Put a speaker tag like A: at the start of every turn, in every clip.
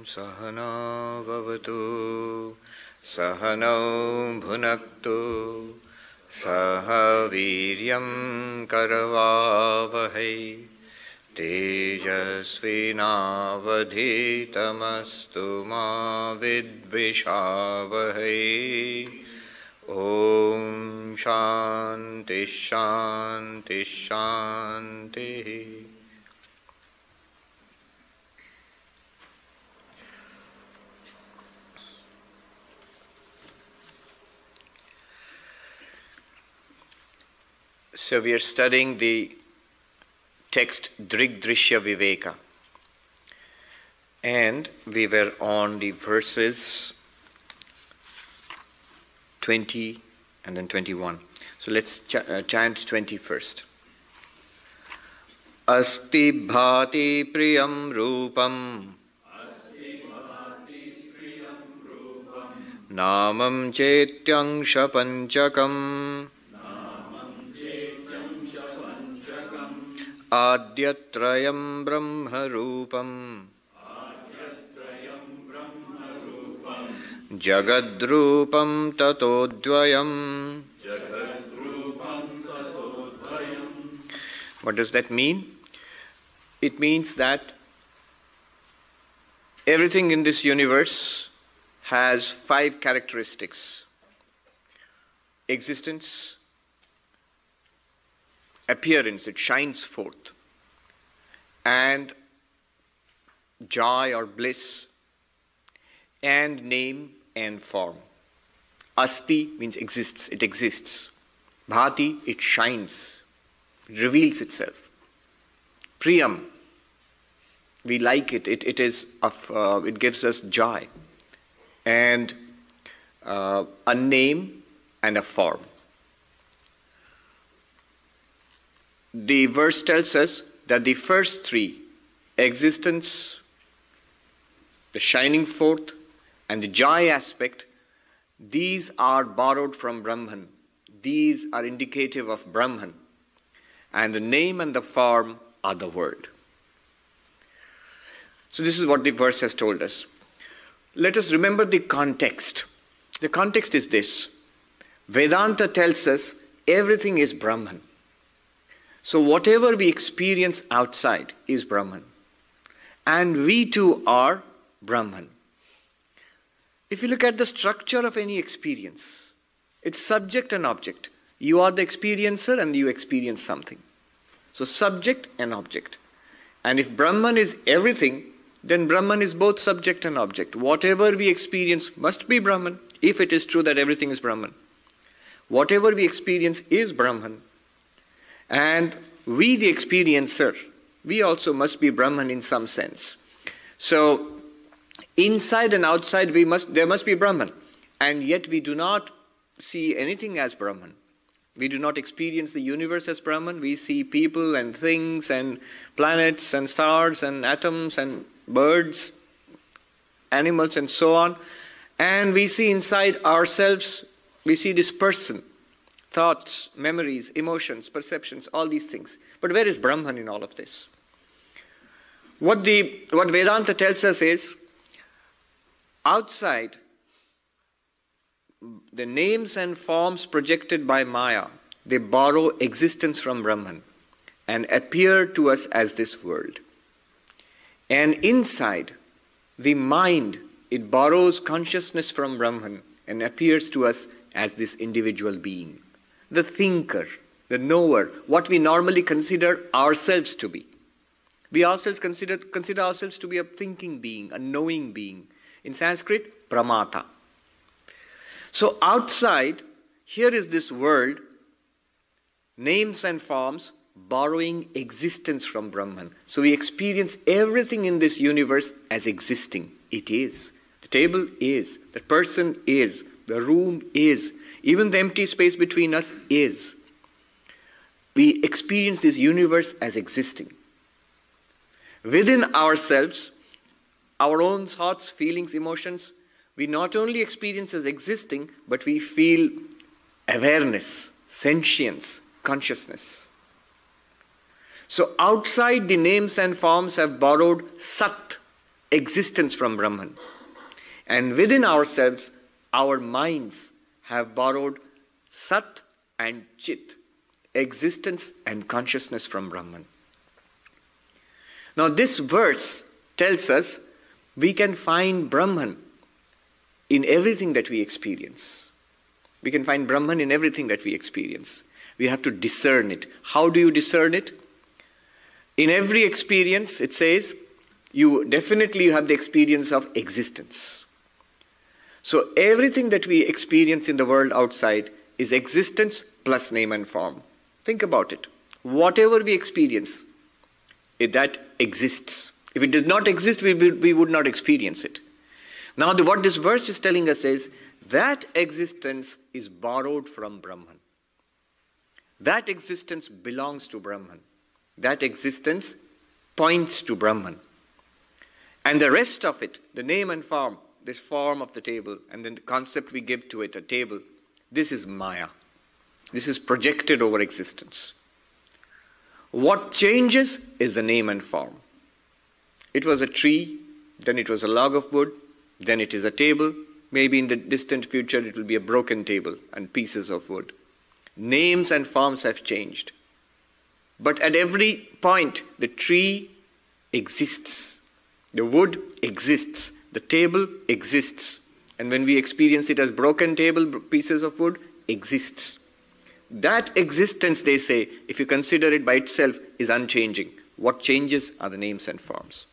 A: Sahana Vavatu Sahanau Bhunaktu Saha Viryam Karavavahai Tejasvinavadhitamastu ma vidvishavahai. Om Shanti Shanti Shanti. So we are studying the text Drik Drrishya Viveka, and we were on the verses 20 and then 21. So let's chant 20 first. Asti bhati priyam rupam namam chetyang shapanchakam Adyatrayam Brahma Rupam Jagadrupam Tatodvayam. What does that mean? It means that everything in this universe has 5 characteristics: existence, appearance, it shines forth, and joy or bliss, and name and form. Asti means exists, it exists. Bhati, it shines, it reveals itself. Priyam, we like it, it gives us joy. And a name and a form. The verse tells us that the first 3, existence, the shining forth, and the joy aspect, these are borrowed from Brahman. These are indicative of Brahman. And the name and the form are the word. So this is what the verse has told us. Let us remember the context. The context is this. Vedanta tells us everything is Brahman. So whatever we experience outside is Brahman. And we too are Brahman. If you look at the structure of any experience, it's subject and object. You are the experiencer and you experience something. So subject and object. And if Brahman is everything, then Brahman is both subject and object. Whatever we experience must be Brahman, if it is true that everything is Brahman. Whatever we experience is Brahman. And we, the experiencer, we also must be Brahman in some sense. So, inside and outside there must be Brahman. And yet we do not see anything as Brahman. We do not experience the universe as Brahman. We see people and things and planets and stars and atoms and birds, animals and so on. And we see inside ourselves, we see this person. Thoughts, memories, emotions, perceptions, all these things. But where is Brahman in all of this? What Vedanta tells us is, outside, the names and forms projected by Maya, they borrow existence from Brahman and appear to us as this world. And inside, the mind, it borrows consciousness from Brahman and appears to us as this individual being. The thinker, the knower, what we normally consider ourselves to be. We ourselves consider ourselves to be a thinking being, a knowing being. In Sanskrit, pramata. So outside, here is this world, names and forms, borrowing existence from Brahman. So we experience everything in this universe as existing. It is. The table is. The person is. The room is. Even the empty space between us is. We experience this universe as existing. Within ourselves, our own thoughts, feelings, emotions, we not only experience as existing, but we feel awareness, sentience, consciousness. So outside, the names and forms have borrowed sat, existence from Brahman. And within ourselves, our minds have borrowed Sat and Chit, existence and consciousness from Brahman. Now this verse tells us we can find Brahman in everything that we experience. We can find Brahman in everything that we experience. We have to discern it. How do you discern it? In every experience, it says, you definitely have the experience of existence. So everything that we experience in the world outside is existence plus name and form. Think about it. Whatever we experience, that exists. If it does not exist, we would not experience it. Now what this verse is telling us is that existence is borrowed from Brahman. That existence belongs to Brahman. That existence points to Brahman. And the rest of it, the name and form, this form of the table, and then the concept we give to it, a table, this is Maya. This is projected over existence. What changes is the name and form. It was a tree, then it was a log of wood, then it is a table. Maybe in the distant future it will be a broken table and pieces of wood. Names and forms have changed. But at every point, the tree exists. The wood exists. The table exists. And when we experience it as broken table, pieces of wood, exists. That existence, they say, if you consider it by itself, is unchanging. What changes are the names and forms.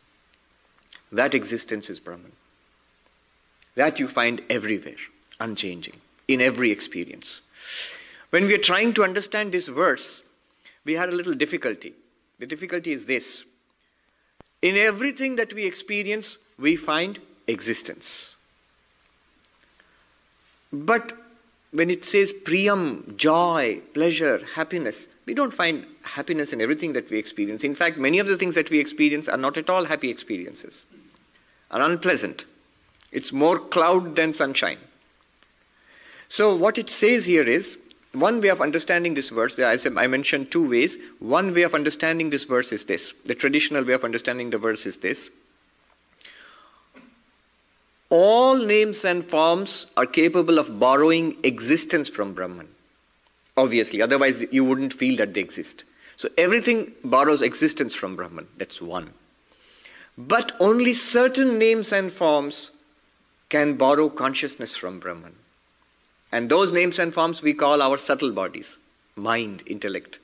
A: That existence is Brahman. That you find everywhere, unchanging, in every experience. When we are trying to understand this verse, we had a little difficulty. The difficulty is this. In everything that we experience, we find existence. But when it says priyam, joy, pleasure, happiness, we don't find happiness in everything that we experience. In fact, many of the things that we experience are not at all happy experiences, are unpleasant. It's more cloud than sunshine. So what it says here is, one way of understanding this verse, I mentioned two ways. One way of understanding this verse is this. The traditional way of understanding the verse is this. All names and forms are capable of borrowing existence from Brahman. Obviously, otherwise you wouldn't feel that they exist. So everything borrows existence from Brahman. That's one. But only certain names and forms can borrow consciousness from Brahman. And those names and forms we call our subtle bodies, mind, intellect.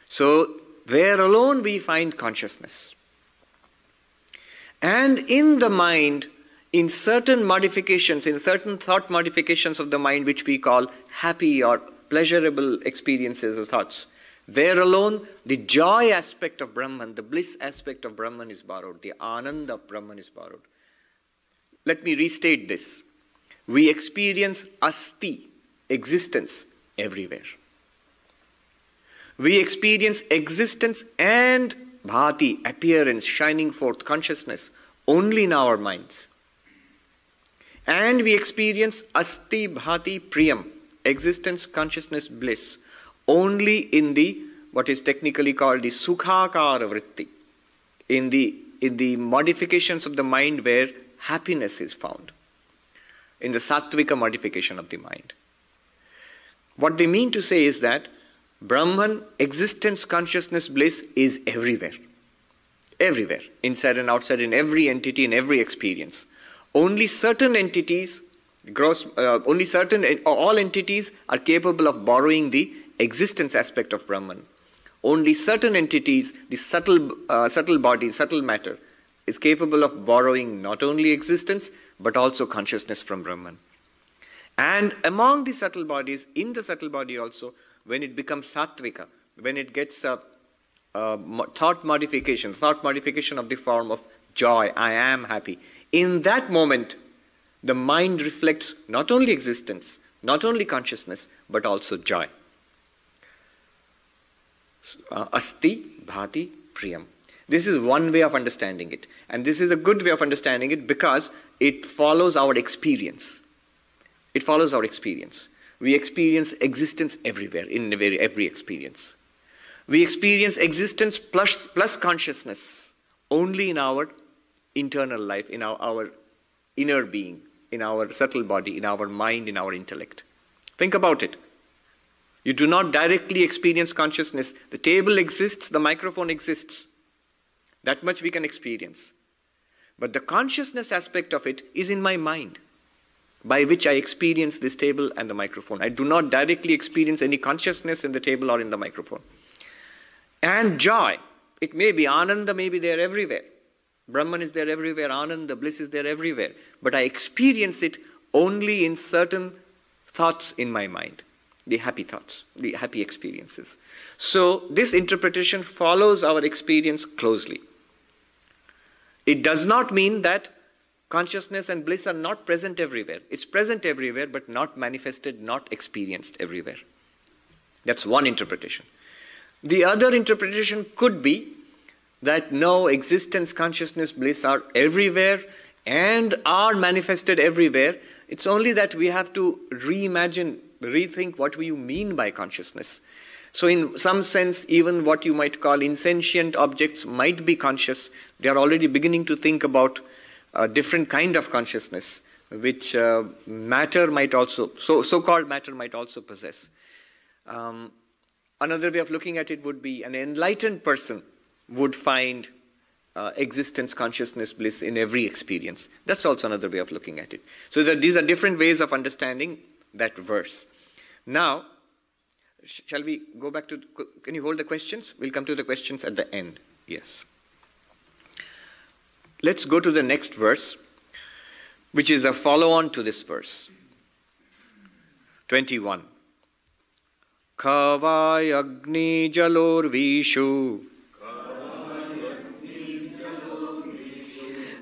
A: So there alone we find consciousness. And in the mind, in certain modifications, in certain thought modifications of the mind which we call happy or pleasurable experiences or thoughts, there alone the joy aspect of Brahman, the bliss aspect of Brahman is borrowed, the ananda of Brahman is borrowed. Let me restate this. We experience asti, existence, everywhere. We experience existence and bhati, appearance, shining forth, consciousness, only in our minds. And we experience asti, bhati, priyam, existence, consciousness, bliss, only in the, what is technically called the sukhakara vritti, in the modifications of the mind where happiness is found. In the sattvika modification of the mind. What they mean to say is that Brahman, existence, consciousness, bliss is everywhere. Everywhere. Inside and outside, in every entity, in every experience. Only certain entities, all entities are capable of borrowing the existence aspect of Brahman. Only certain entities, the subtle body, subtle matter, is capable of borrowing not only existence, but also consciousness from Brahman. And among the subtle bodies, in the subtle body also, when it becomes sattvika, when it gets a thought modification of the form of joy, I am happy, in that moment, the mind reflects not only existence, not only consciousness, but also joy. Asti, bhati, priyam. This is one way of understanding it. And this is a good way of understanding it because it follows our experience. It follows our experience. We experience existence everywhere, in every experience. We experience existence plus consciousness only in our internal life, in our inner being, in our subtle body, in our mind, in our intellect. Think about it. You do not directly experience consciousness. The table exists, the microphone exists. That much we can experience. But the consciousness aspect of it is in my mind, by which I experience this table and the microphone. I do not directly experience any consciousness in the table or in the microphone. And joy. It may be Ananda, may be there everywhere. Brahman is there everywhere, Ananda, bliss is there everywhere. But I experience it only in certain thoughts in my mind. The happy thoughts, the happy experiences. So this interpretation follows our experience closely. It does not mean that consciousness and bliss are not present everywhere. It's present everywhere, but not manifested, not experienced everywhere. That's one interpretation. The other interpretation could be that no, existence, consciousness, bliss are everywhere and are manifested everywhere. It's only that we have to reimagine, rethink what you mean by consciousness. So in some sense, even what you might call insentient objects might be conscious. They are already beginning to think about a different kind of consciousness, which matter might also, so-called matter might also possess. Another way of looking at it would be an enlightened person would find existence, consciousness, bliss in every experience. That's also another way of looking at it. So these are different ways of understanding that verse. Now, shall we go back to, can you hold the questions? We'll come to the questions at the end. Yes. Let's go to the next verse, which is a follow-on to this verse. 21. Kavai agni jalor vishu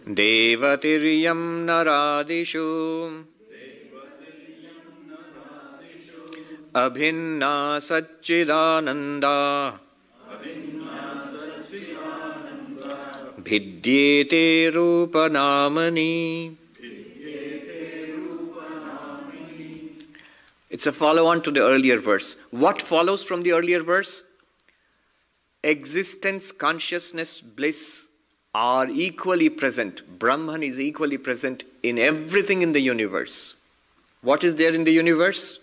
A: devatiryam naradishu abhinna satchidananda bhidyete rupanamani. It's a follow-on to the earlier verse. What follows from the earlier verse? Existence, consciousness, bliss are equally present. Brahman is equally present in everything in the universe. What is there in the universe?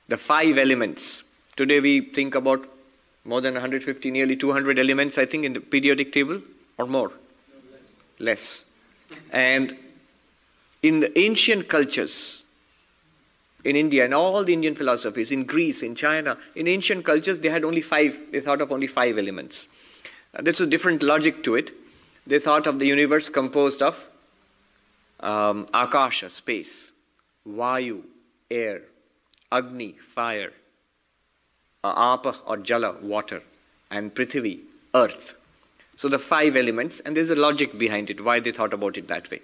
A: The 5 elements. Today we think about more than 150, nearly 200 elements, I think, in the periodic table, or more? No, less. And in the ancient cultures, in India, and all the Indian philosophies, in Greece, in China, in ancient cultures, they had only 5, they thought of only 5 elements. There's a different logic to it. They thought of the universe composed of Akasha, space, Vayu, air, Agni, fire, Apa or Jala, water, and Prithvi, earth. So the 5 elements, and there's a logic behind it, why they thought about it that way.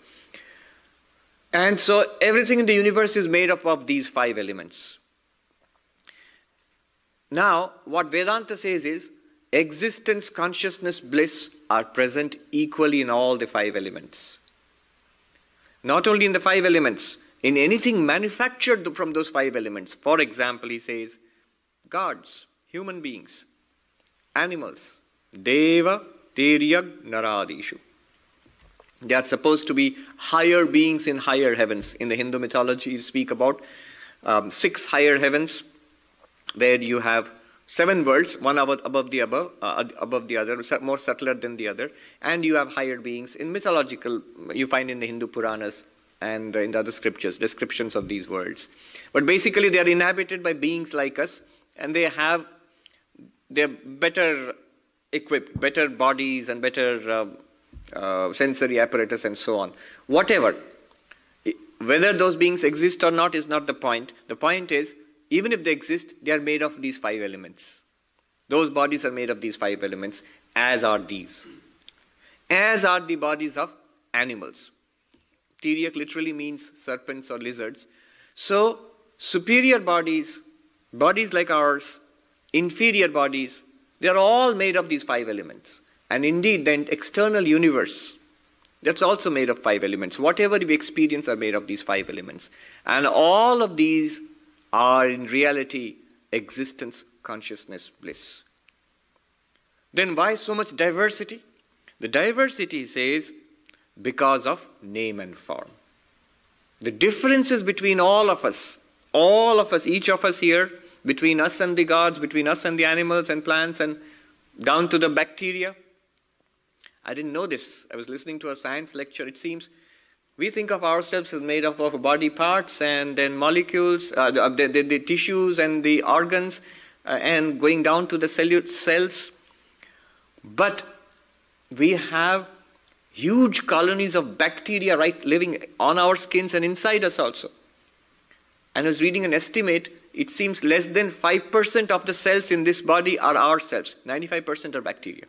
A: And so everything in the universe is made up of these 5 elements. Now, what Vedanta says is, existence, consciousness, bliss are present equally in all the 5 elements. Not only in the 5 elements, in anything manufactured from those 5 elements. For example, he says, gods, human beings, animals, deva, tiryag, naradishu. They are supposed to be higher beings in higher heavens. In the Hindu mythology, you speak about 6 higher heavens, where you have 7 worlds, one above the other, more subtler than the other, and you have higher beings. In mythological, you find in the Hindu Puranas and in the other scriptures, descriptions of these worlds. But basically, they are inhabited by beings like us, and they're better equipped, better bodies and better sensory apparatus and so on. Whatever, whether those beings exist or not is not the point. The point is, even if they exist, they are made of these 5 elements. Those bodies are made of these 5 elements, as are these. As are the bodies of animals. Tiryak literally means serpents or lizards. So, superior bodies, bodies like ours, inferior bodies, they are all made of these 5 elements. And indeed, the external universe, that's also made of 5 elements. Whatever we experience are made of these 5 elements. And all of these are in reality existence, consciousness, bliss. Then why so much diversity? The diversity says because of name and form. The differences between all of us, each of us here, between us and the gods, between us and the animals and plants and down to the bacteria. I didn't know this. I was listening to a science lecture. It seems we think of ourselves as made up of body parts and then molecules, the tissues and the organs, and going down to the cells. But we have huge colonies of bacteria living on our skins and inside us also. And I was reading an estimate, it seems less than 5% of the cells in this body are our cells. 95% are bacteria.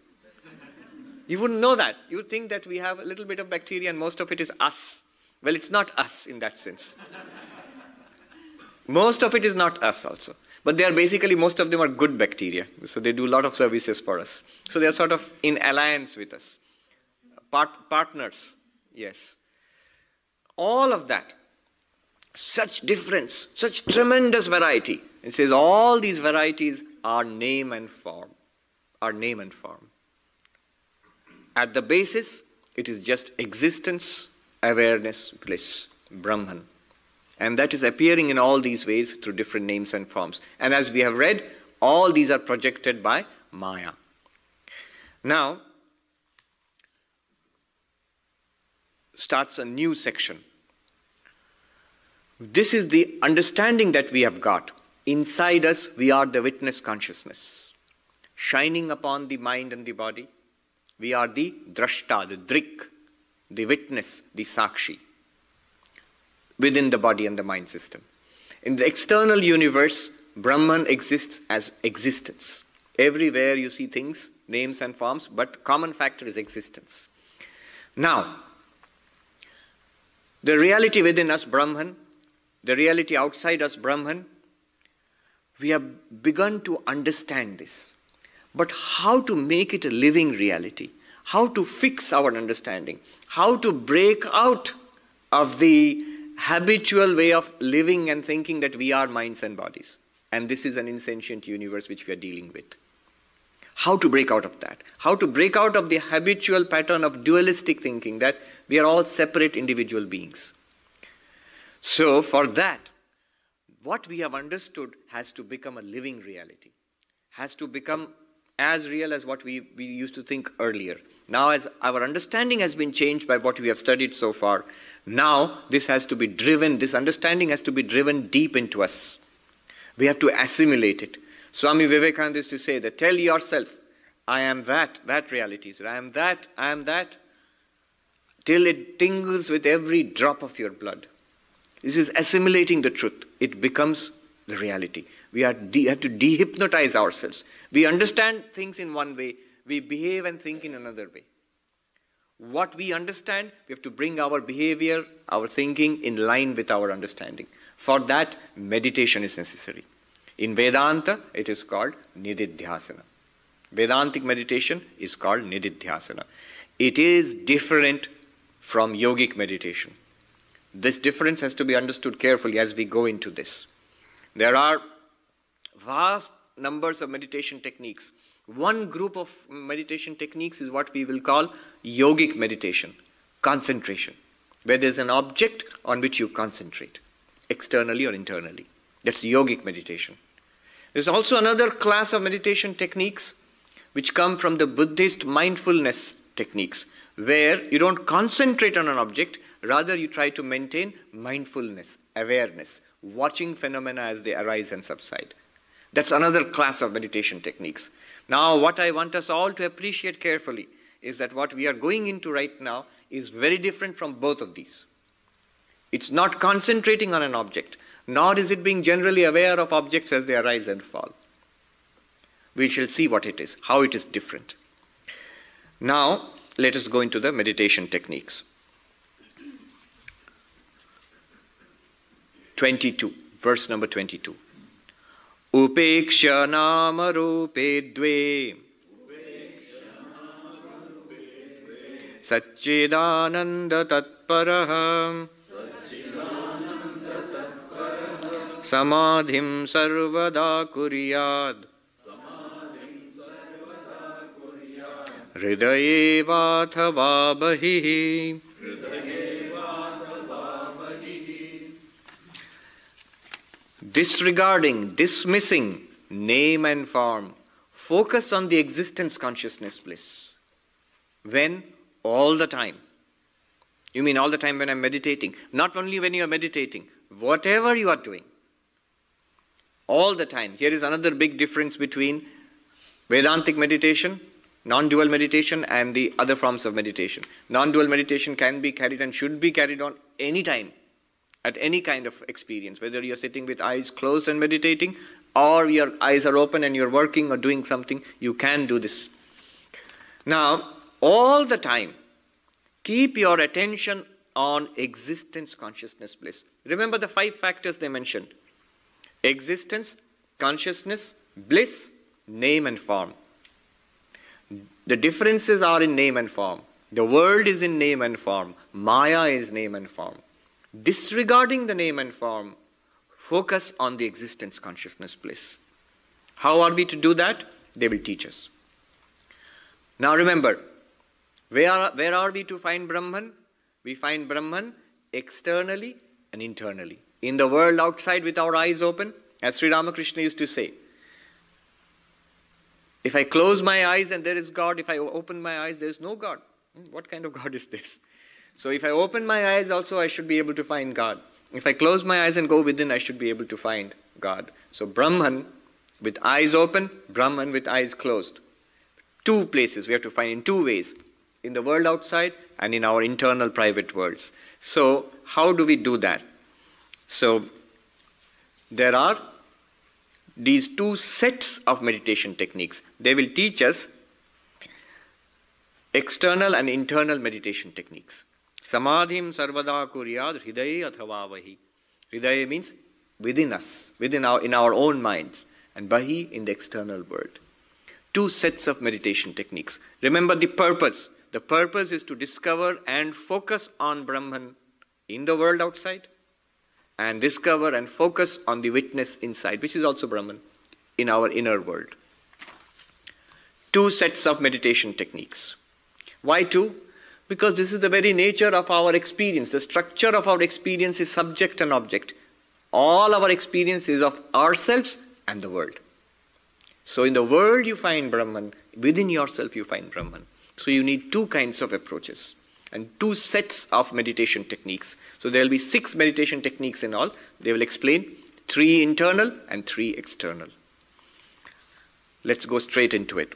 A: You wouldn't know that. You would think that we have a little bit of bacteria and most of it is us. Well, it's not us in that sense. Most of it is not us also. But they are basically, most of them are good bacteria. So they do a lot of services for us. So they are sort of in alliance with us. Partners, yes. All of that. Such difference, such tremendous variety. It says all these varieties are name and form. At the basis, it is just existence, awareness, bliss, Brahman. And that is appearing in all these ways through different names and forms. And as we have read, all these are projected by Maya. Now, starts a new section. This is the understanding that we have got. Inside us, we are the witness consciousness, shining upon the mind and the body. We are the drashta, the drik, the witness, the sakshi, within the body and the mind system. In the external universe, Brahman exists as existence. Everywhere you see things, names and forms, but common factor is existence. Now, the reality within us, Brahman, the reality outside us, Brahman, we have begun to understand this. But how to make it a living reality? How to fix our understanding? How to break out of the habitual way of living and thinking that we are minds and bodies. And this is an insentient universe which we are dealing with. How to break out of that? How to break out of the habitual pattern of dualistic thinking that we are all separate individual beings. So for that, what we have understood has to become a living reality. Has to become as real as what we used to think earlier. Now as our understanding has been changed by what we have studied so far, now this has to be driven, this understanding has to be driven deep into us. We have to assimilate it. Swami Vivekananda used to say that, tell yourself, I am that reality is. I am that, till it tingles with every drop of your blood. This is assimilating the truth. It becomes the reality. We have to dehypnotize ourselves. We understand things in one way. We behave and think in another way. What we understand, we have to bring our behavior, our thinking in line with our understanding. For that, meditation is necessary. In Vedanta, it is called Nididhyasana. Vedantic meditation is called Nididhyasana. It is different from yogic meditation. This difference has to be understood carefully as we go into this. There are vast numbers of meditation techniques. One group of meditation techniques is what we will call yogic meditation, concentration, where there is an object on which you concentrate, externally or internally. That's yogic meditation. There's also another class of meditation techniques which come from the Buddhist mindfulness techniques, where you don't concentrate on an object, rather you try to maintain mindfulness, awareness, watching phenomena as they arise and subside. That's another class of meditation techniques. Now, what I want us all to appreciate carefully is that what we are going into right now is very different from both of these. It's not concentrating on an object, nor is it being generally aware of objects as they arise and fall. We shall see what it is, how it is different. Now, let us go into the meditation techniques. 22, verse number 22. Upeksha nama rupe dve Satchidananda tatparaham Samadhim sarvada kuryad Hridaye vathava bahihi disregarding, dismissing name and form. Focus on the existence consciousness bliss. When? All the time. You mean all the time when I'm meditating? Not only when you are meditating, whatever you are doing. All the time. Here is another big difference between Vedantic meditation, non-dual meditation, and the other forms of meditation. Non-dual meditation can be carried and should be carried on any time, at any kind of experience, whether you're sitting with eyes closed and meditating, or your eyes are open and you're working or doing something, you can do this. Now, all the time, keep your attention on existence, consciousness, bliss. Remember the 5 factors they mentioned. Existence, consciousness, bliss, name and form. The differences are in name and form. The world is in name and form. Maya is name and form. Disregarding the name and form, focus on the existence, consciousness, bliss. How are we to do that? They will teach us. Now remember, where are we to find Brahman? We find Brahman externally and internally. In the world outside with our eyes open, as Sri Ramakrishna used to say, if I close my eyes and there is God, if I open my eyes, there is no God. What kind of God is this? So if I open my eyes also, I should be able to find God. If I close my eyes and go within, I should be able to find God. So Brahman with eyes open, Brahman with eyes closed. 2 places we have to find in 2 ways. In the world outside and in our internal private worlds. So how do we do that? So there are these 2 sets of meditation techniques. They will teach us external and internal meditation techniques. Samadhim sarvada kuryad hridaye athava vahi. Hridaye means within us, in our own minds, and vahi in the external world. 2 sets of meditation techniques. Remember the purpose. The purpose is to discover and focus on Brahman in the world outside, and discover and focus on the witness inside, which is also Brahman, in our inner world. 2 sets of meditation techniques. Why 2? Because this is the very nature of our experience. The structure of our experience is subject and object. All our experience is of ourselves and the world. So in the world you find Brahman, within yourself you find Brahman. So you need 2 kinds of approaches and 2 sets of meditation techniques. So there will be 6 meditation techniques in all. They will explain 3 internal and 3 external. Let's go straight into it.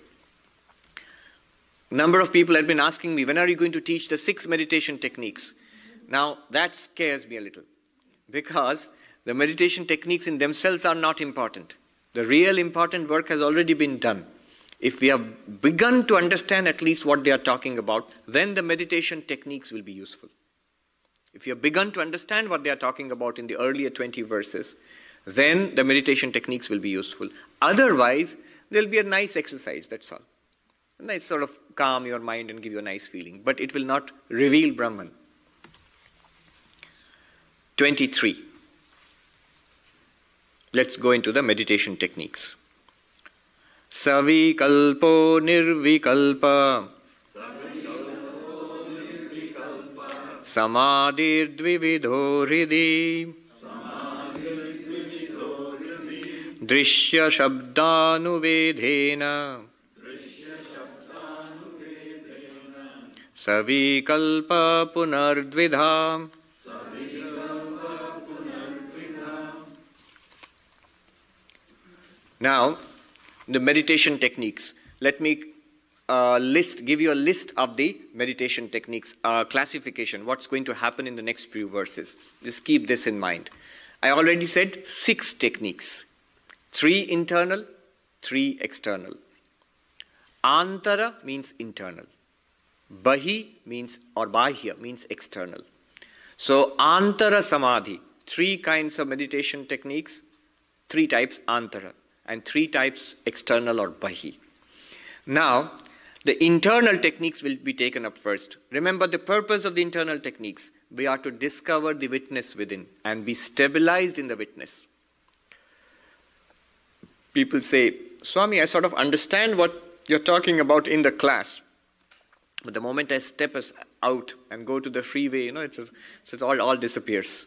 A: Number of people have been asking me, when are you going to teach the 6 meditation techniques? Now that scares me a little, because the meditation techniques in themselves are not important. The real important work has already been done. If we have begun to understand at least what they are talking about, then the meditation techniques will be useful. If you have begun to understand what they are talking about in the earlier 20 verses, then the meditation techniques will be useful. Otherwise, there will be a nice exercise, that's all. A nice sort of calm your mind and give you a nice feeling, but it will not reveal Brahman. 23. Let's go into the meditation techniques. Savikalpo nirvikalpa Samadhir dvividho hridi Drishya shabdanuvedhena Savikalpa punardvidha. Now, the meditation techniques. Let me give you a list of the meditation techniques, classification, what's going to happen in the next few verses. Just keep this in mind. I already said 6 techniques. 3 internal, 3 external. Antara means internal. Bahi means, or bahya means external. So, antara samadhi, 3 kinds of meditation techniques, 3 types antara, and 3 types external or bahi. Now, the internal techniques will be taken up first. Remember the purpose of the internal techniques. We are to discover the witness within and be stabilized in the witness. People say, Swami, I sort of understand what you're talking about in the class. But the moment I step out and go to the freeway, it all disappears.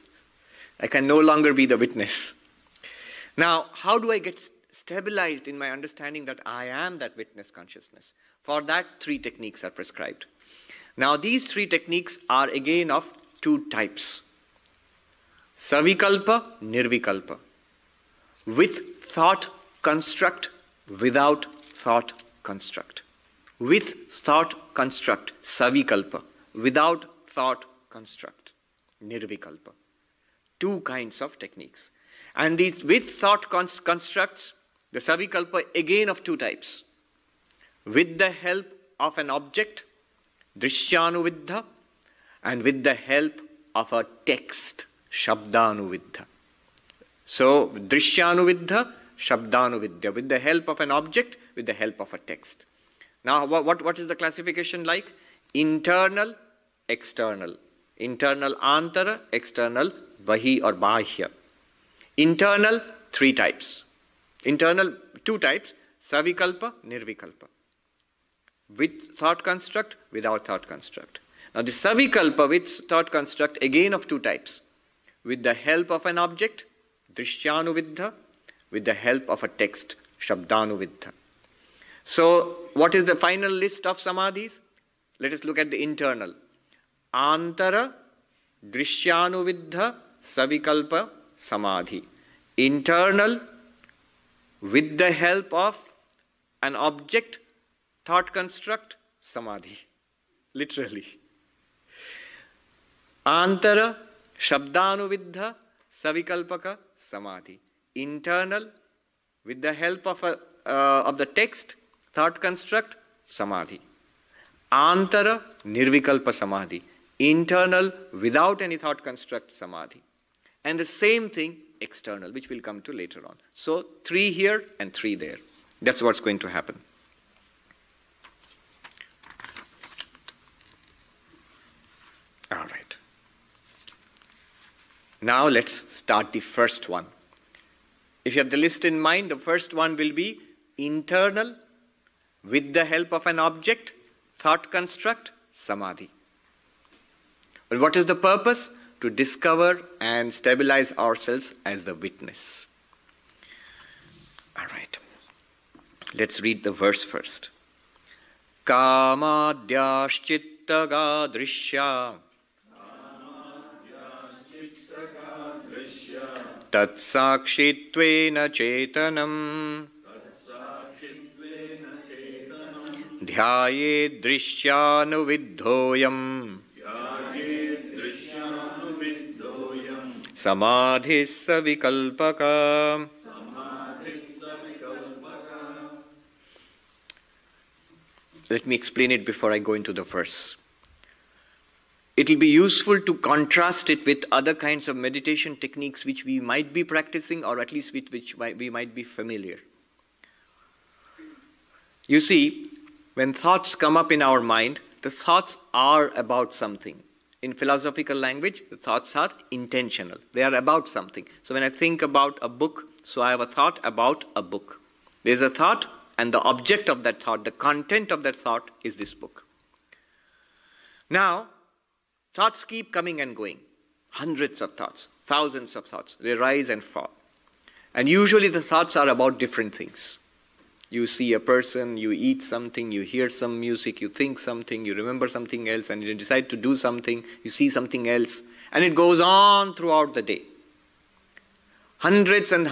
A: I can no longer be the witness. Now, how do I get stabilized in my understanding that I am that witness consciousness? For that, 3 techniques are prescribed. Now, these 3 techniques are again of 2 types. Savikalpa, Nirvikalpa. With thought construct, without thought construct. With thought construct, Savikalpa. Without thought construct, Nirvikalpa. 2 kinds of techniques. And these with thought constructs, the Savikalpa again of 2 types. With the help of an object, Drisyanuviddha, and with the help of a text, Shabdanuviddha. So, Drisyanuviddha, Shabdanuviddha, with the help of an object, with the help of a text. Now, what is the classification like? Internal, external. Internal antara, external vahi or bahya. Internal, 3 types. Internal, 2 types, Savikalpa, Nirvikalpa. With thought construct, without thought construct. Now the Savikalpa with thought construct again of 2 types. With the help of an object, Drishyanuviddha, with the help of a text, Shabdanuviddha. So what is the final list of samadhis? Let us look at the internal. Antara, Drishyanuviddha, Savikalpa, Samadhi. Internal, with the help of an object, thought construct, Samadhi. Literally. Antara, Shabdanuviddha, Savikalpaka, Samadhi. Internal, with the help of the text, thought construct, Samadhi. Antara, Nirvikalpa Samadhi. Internal, without any thought construct, Samadhi. And the same thing, external, which we'll come to later on. So, 3 here and 3 there. That's what's going to happen. All right. Now let's start the first one. If you have the list in mind, the first one will be internal, with the help of an object, thought construct, Samadhi. Well, what is the purpose? To discover and stabilize ourselves as the witness. All right. Let's read the verse first. Kamadhyashchittaga drishya tatsakshittvena chetanam dhyaye drisyanuviddhoyam samadhi savikalpaka. Let me explain it before I go into the verse. It will be useful to contrast it with other kinds of meditation techniques which we might be practicing, or at least with which we might be familiar. You see, when thoughts come up in our mind, the thoughts are about something. In philosophical language, the thoughts are intentional. They are about something. So when I think about a book, so I have a thought about a book. There's a thought, and the object of that thought, the content of that thought is this book. Now, thoughts keep coming and going. Hundreds of thoughts, thousands of thoughts. They rise and fall. And usually the thoughts are about different things. You see a person, you eat something, you hear some music, you think something, you remember something else, and you decide to do something, you see something else, and it goes on throughout the day. Hundreds and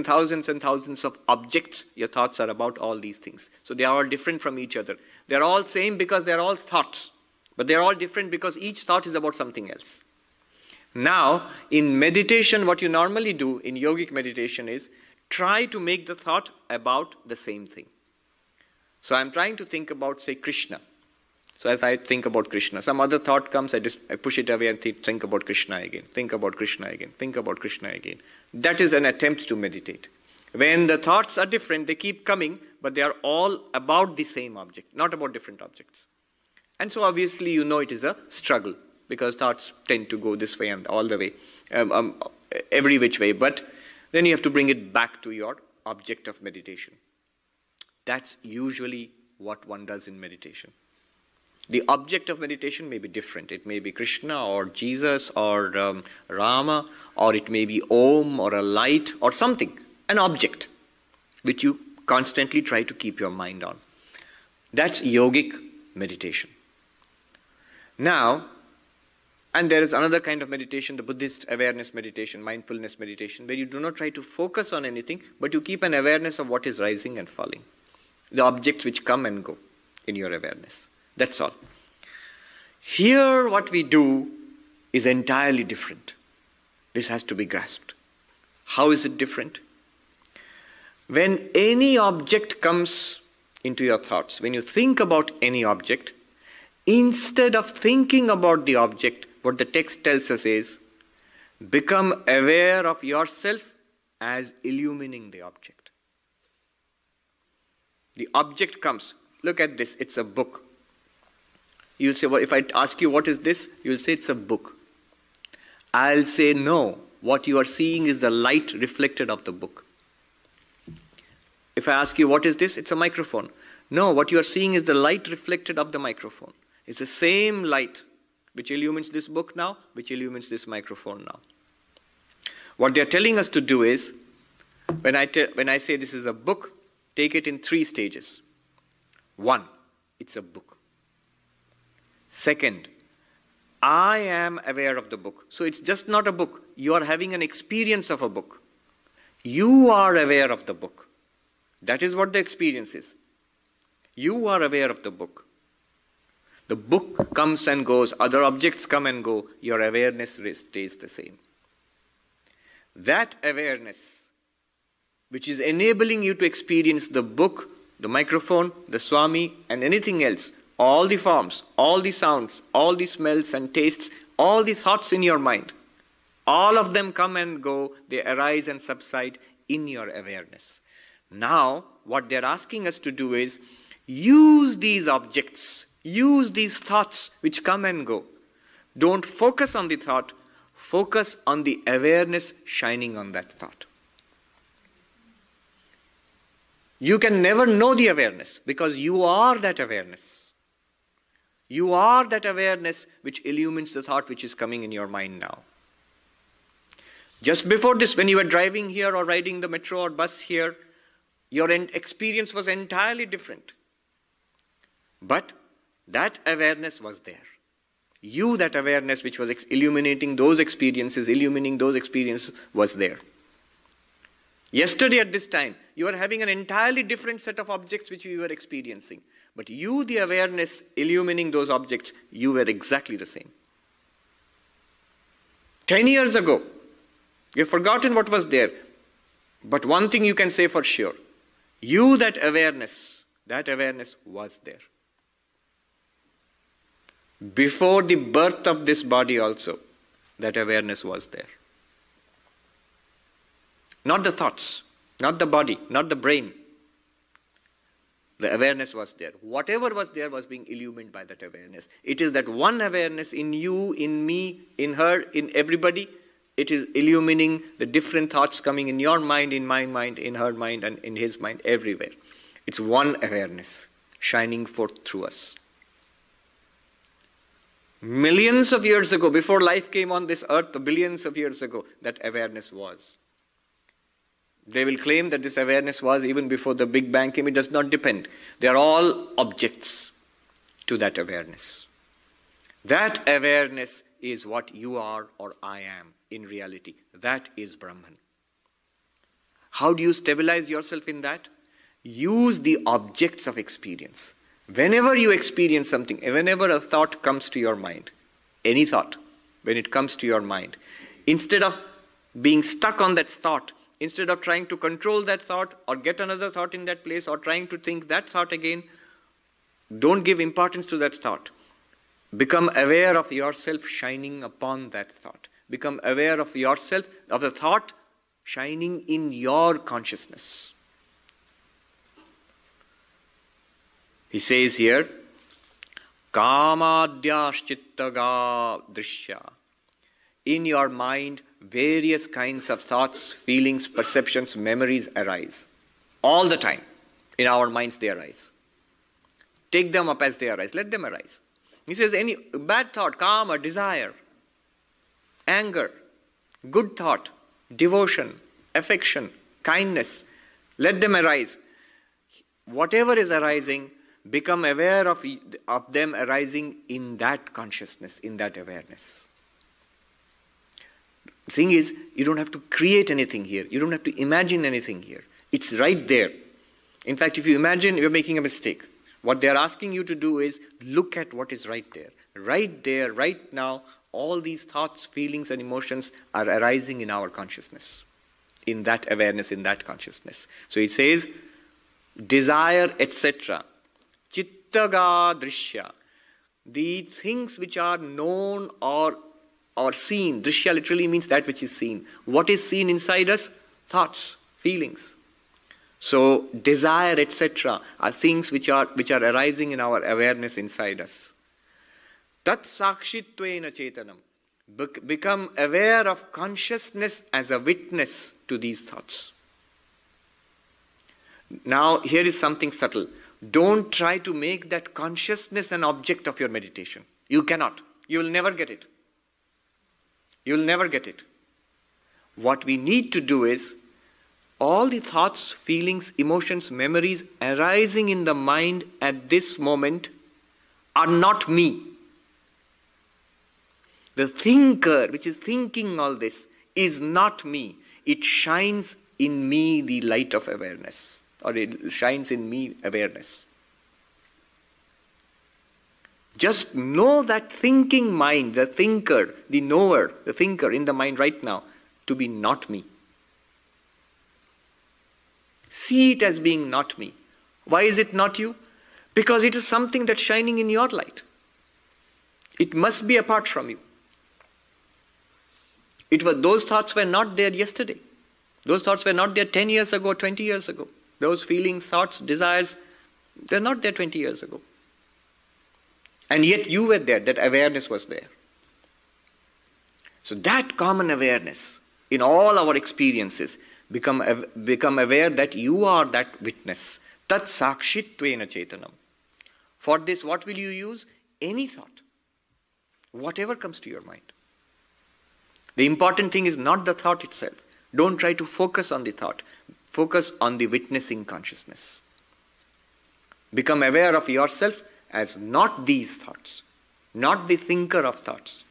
A: thousands of objects, your thoughts are about all these things. So they are all different from each other. They are all same because they are all thoughts, but they are all different because each thought is about something else. Now, in meditation, what you normally do in yogic meditation is try to make the thought about the same thing. So I'm trying to think about, say, Krishna. So as I think about Krishna, some other thought comes, I push it away and think about Krishna again, think about Krishna again, think about Krishna again. That is an attempt to meditate. When the thoughts are different, they keep coming, but they are all about the same object, not about different objects. And so obviously you know it is a struggle, because thoughts tend to go this way and all the way, every which way. But then you have to bring it back to your object of meditation. That's usually what one does in meditation. The object of meditation may be different. It may be Krishna or Jesus or Rama, or it may be Om or a light or something. an object which you constantly try to keep your mind on. That's yogic meditation. Now, and there is another kind of meditation, the Buddhist awareness meditation, mindfulness meditation, where you do not try to focus on anything, but you keep an awareness of what is rising and falling, the objects which come and go in your awareness. That's all. Here, what we do is entirely different. This has to be grasped. How is it different? When any object comes into your thoughts, when you think about any object, instead of thinking about the object, what the text tells us is, become aware of yourself as illumining the object. The object comes. Look at this, it's a book. You'll say, well, if I ask you what is this, you'll say it's a book. I'll say no, what you are seeing is the light reflected of the book. If I ask you what is this, it's a microphone. No, what you are seeing is the light reflected of the microphone. It's the same light which illumines this book now, which illumines this microphone now. What they're telling us to do is, when I say this is a book, take it in 3 stages. 1, it's a book. Second, I am aware of the book. So it's just not a book. You are having an experience of a book. You are aware of the book. That is what the experience is. You are aware of the book. The book comes and goes, other objects come and go, your awareness stays the same. That awareness, which is enabling you to experience the book, the microphone, the Swami, and anything else, all the forms, all the sounds, all the smells and tastes, all the thoughts in your mind, all of them come and go, they arise and subside in your awareness. Now, what they're asking us to do is, use these objects, use these thoughts which come and go. Don't focus on the thought, focus on the awareness shining on that thought. You can never know the awareness because you are that awareness. You are that awareness which illumines the thought which is coming in your mind now. Just before this, when you were driving here or riding the metro or bus here, your experience was entirely different. But that awareness was there. You, that awareness which was illuminating those experiences, illumining those experiences was there. Yesterday at this time, you were having an entirely different set of objects which you were experiencing. But you, the awareness illumining those objects, you were exactly the same. 10 years ago, you've forgotten what was there. But one thing you can say for sure. You, that awareness was there. Before the birth of this body also, that awareness was there. Not the thoughts, not the body, not the brain. The awareness was there. Whatever was there was being illumined by that awareness. It is that one awareness in you, in me, in her, in everybody. It is illumining the different thoughts coming in your mind, in my mind, in her mind, and in his mind, everywhere. It's one awareness shining forth through us. Millions of years ago, before life came on this earth, billions of years ago, that awareness was. They will claim that this awareness was even before the Big Bang came. It does not depend. They are all objects to that awareness. That awareness is what you are or I am in reality. That is Brahman. How do you stabilize yourself in that? Use the objects of experience. Whenever you experience something, whenever a thought comes to your mind, any thought, when it comes to your mind, instead of being stuck on that thought, instead of trying to control that thought or get another thought in that place or trying to think that thought again, don't give importance to that thought. Become aware of yourself shining upon that thought. Become aware of yourself, of the thought shining in your consciousness. He says here, Kamadhyashchittaga drishya. In your mind, various kinds of thoughts, feelings, perceptions, memories arise. All the time. In our minds they arise. Take them up as they arise. Let them arise. He says any bad thought, kama, desire, anger, good thought, devotion, affection, kindness. Let them arise. Whatever is arising, become aware of them arising in that consciousness, in that awareness. The thing is, you don't have to create anything here. You don't have to imagine anything here. It's right there. In fact, if you imagine, you're making a mistake. What they're asking you to do is look at what is right there. Right there, right now, all these thoughts, feelings, and emotions are arising in our consciousness, in that awareness, in that consciousness. So it says, desire, etc. Chittaga drishya. The things which are known or seen. Drishya literally means that which is seen. What is seen inside us? Thoughts, feelings. So desire, etc. are things which are arising in our awareness inside us. Tat sakshittvena chetanam. Become aware of consciousness as a witness to these thoughts. Now, here is something subtle. Don't try to make that consciousness an object of your meditation. You cannot. You will never get it. You will never get it. What we need to do is, all the thoughts, feelings, emotions, memories arising in the mind at this moment are not me. The thinker, which is thinking all this, is not me. It shines in me the light of awareness, or it shines in me awareness. Just know that thinking mind, the thinker, the knower, the thinker in the mind right now, to be not me. See it as being not me. Why is it not you? Because it is something that's shining in your light. It must be apart from you. Those thoughts were not there yesterday. Those thoughts were not there 10 years ago, 20 years ago. Those feelings, thoughts, desires, they're not there 20 years ago. And yet you were there, that awareness was there. So that common awareness in all our experiences, become aware that you are that witness. Tat sakshittvena chetanam. For this, what will you use? Any thought. Whatever comes to your mind. The important thing is not the thought itself. Don't try to focus on the thought. Focus on the witnessing consciousness. Become aware of yourself as not these thoughts, not the thinker of thoughts,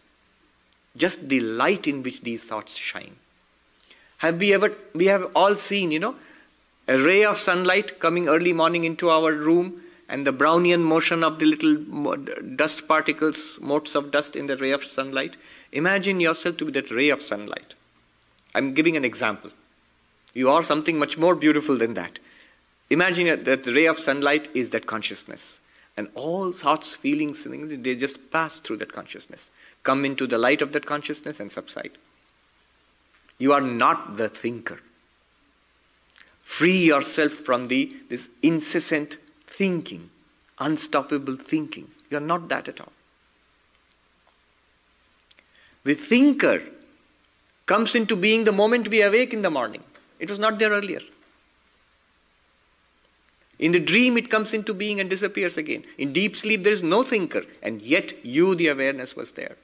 A: just the light in which these thoughts shine. We have all seen, a ray of sunlight coming early morning into our room, and the Brownian motion of the little dust particles, motes of dust in the ray of sunlight. Imagine yourself to be that ray of sunlight. I'm giving an example. You are something much more beautiful than that. Imagine that the ray of sunlight is that consciousness. And all thoughts, feelings, they just pass through that consciousness, come into the light of that consciousness and subside. You are not the thinker. Free yourself from this incessant thinking, unstoppable thinking. You are not that at all. The thinker comes into being the moment we awake in the morning. It was not there earlier. In the dream, it comes into being and disappears again. In deep sleep, there is no thinker, and yet the awareness was there.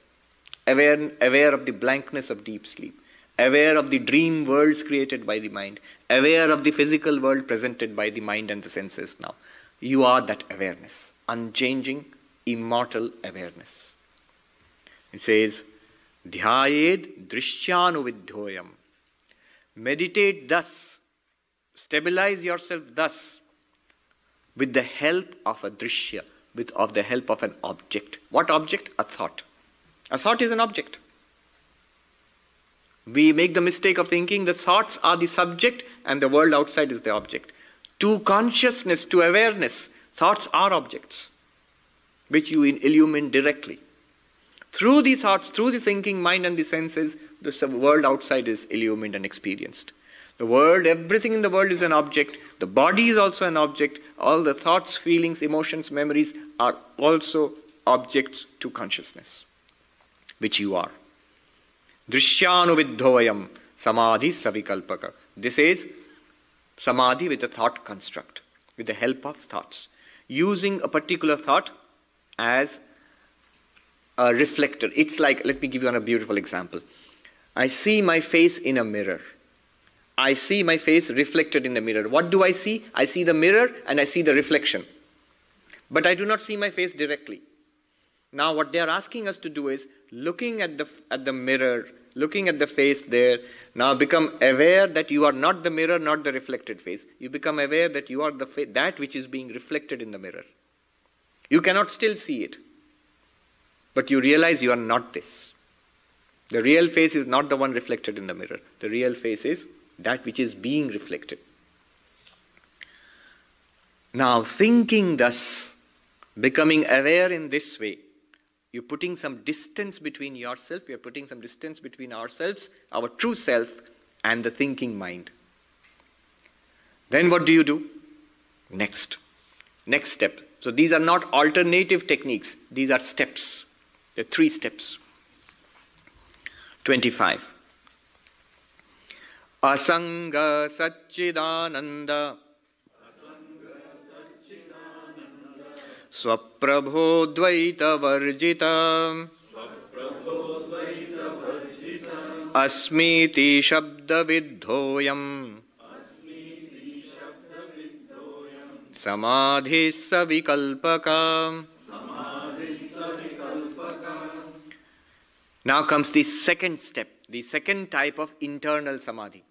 A: Aware of the blankness of deep sleep. Aware of the dream worlds created by the mind. Aware of the physical world presented by the mind and the senses now. You are that awareness. Unchanging, immortal awareness. It says, Dhyayed drishyanu. Meditate thus. Stabilize yourself thus. With the help of a drishya. Of the help of an object. What object? A thought. A thought is an object. We make the mistake of thinking the thoughts are the subject and the world outside is the object. To consciousness, to awareness, thoughts are objects which you illumine directly. Through the thoughts, through the thinking mind and the senses, the world outside is illumined and experienced. The world, everything in the world is an object. The body is also an object. All the thoughts, feelings, emotions, memories are also objects to consciousness, which you are. Drishyanu vidhovayam samadhi savikalpaka. This is samadhi with a thought construct, with the help of thoughts. Using a particular thought as a reflector. It's like, let me give you a beautiful example. I see my face in a mirror. I see my face reflected in the mirror. What do I see? I see the mirror and I see the reflection. But I do not see my face directly. Now what they are asking us to do is, looking at the mirror, looking at the face there, now become aware that you are not the mirror, not the reflected face. You become aware that you are that which is being reflected in the mirror. You cannot still see it, but you realize you are not this. The real face is not the one reflected in the mirror. The real face is that which is being reflected. Now, thinking thus, becoming aware in this way, you're putting some distance between yourself, you're putting some distance between ourselves, our true self, and the thinking mind. Then what do? Next step. So these are not alternative techniques, these are steps. There are 3 steps. 25. Asanga Satchidananda Swaprabho Dvaita Varjita Asmiti Shabda Vidhoyam Samadhi Savikalpaka. Now comes the second step, the second type of internal samadhi.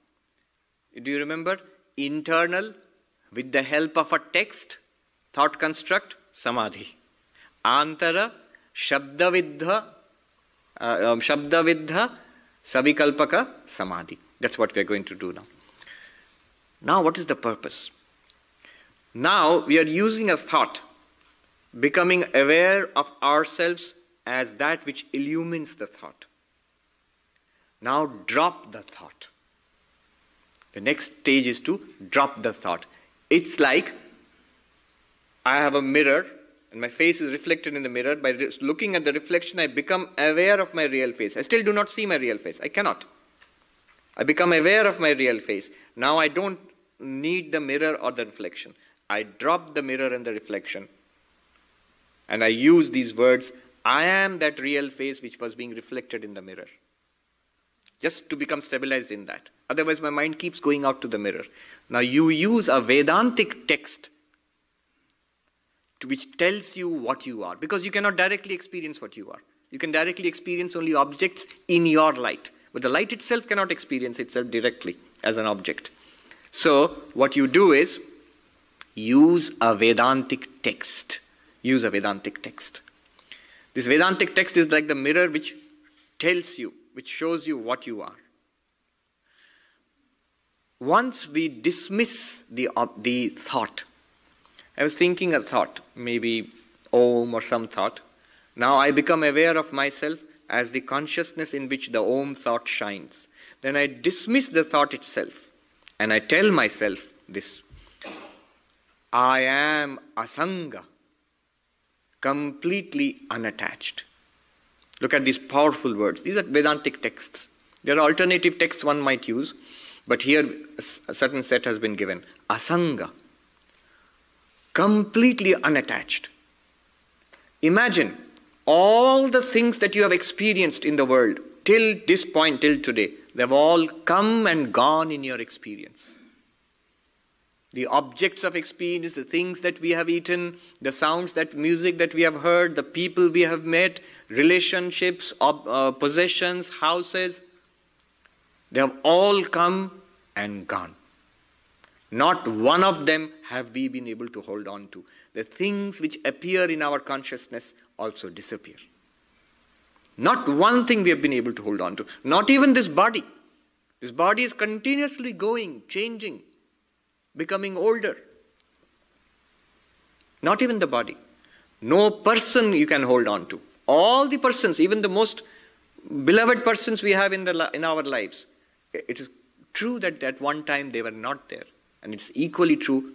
A: Do you remember? Internal, with the help of a text, thought construct, samadhi. Antara, shabdavidha, savikalpaka, samadhi. That's what we are going to do now. Now what is the purpose? Now we are using a thought, becoming aware of ourselves as that which illumines the thought. Now drop the thought. The next stage is to drop the thought. It's like I have a mirror and my face is reflected in the mirror. By looking at the reflection, I become aware of my real face. I still do not see my real face. I cannot. I become aware of my real face. Now I don't need the mirror or the reflection. I drop the mirror and the reflection. And I use these words, I am that real face which was being reflected in the mirror. Just to become stabilized in that. Otherwise my mind keeps going out to the mirror. Now you use a Vedantic text which tells you what you are. Because you cannot directly experience what you are. You can directly experience only objects in your light. But the light itself cannot experience itself directly as an object. So what you do is, use a Vedantic text. Use a Vedantic text. This Vedantic text is like the mirror which tells you, which shows you what you are. Once we dismiss the thought, I was thinking a thought, maybe Om or some thought. Now I become aware of myself as the consciousness in which the Om thought shines. Then I dismiss the thought itself and I tell myself this. I am Asanga, completely unattached. Look at these powerful words. These are Vedantic texts. There are alternative texts one might use, but here a certain set has been given. Asanga, completely unattached. Imagine all the things that you have experienced in the world till this point, till today. They've all come and gone in your experience. The objects of experience, the things that we have eaten, the sounds, that music that we have heard, the people we have met, relationships, possessions, houses, they have all come and gone. Not one of them have we been able to hold on to. The things which appear in our consciousness also disappear. Not one thing we have been able to hold on to. Not even this body. This body is continuously going, changing, becoming older. Not even the body. No person you can hold on to. All the persons, even the most beloved persons we have in our lives, it is true that at one time they were not there. And it's equally true,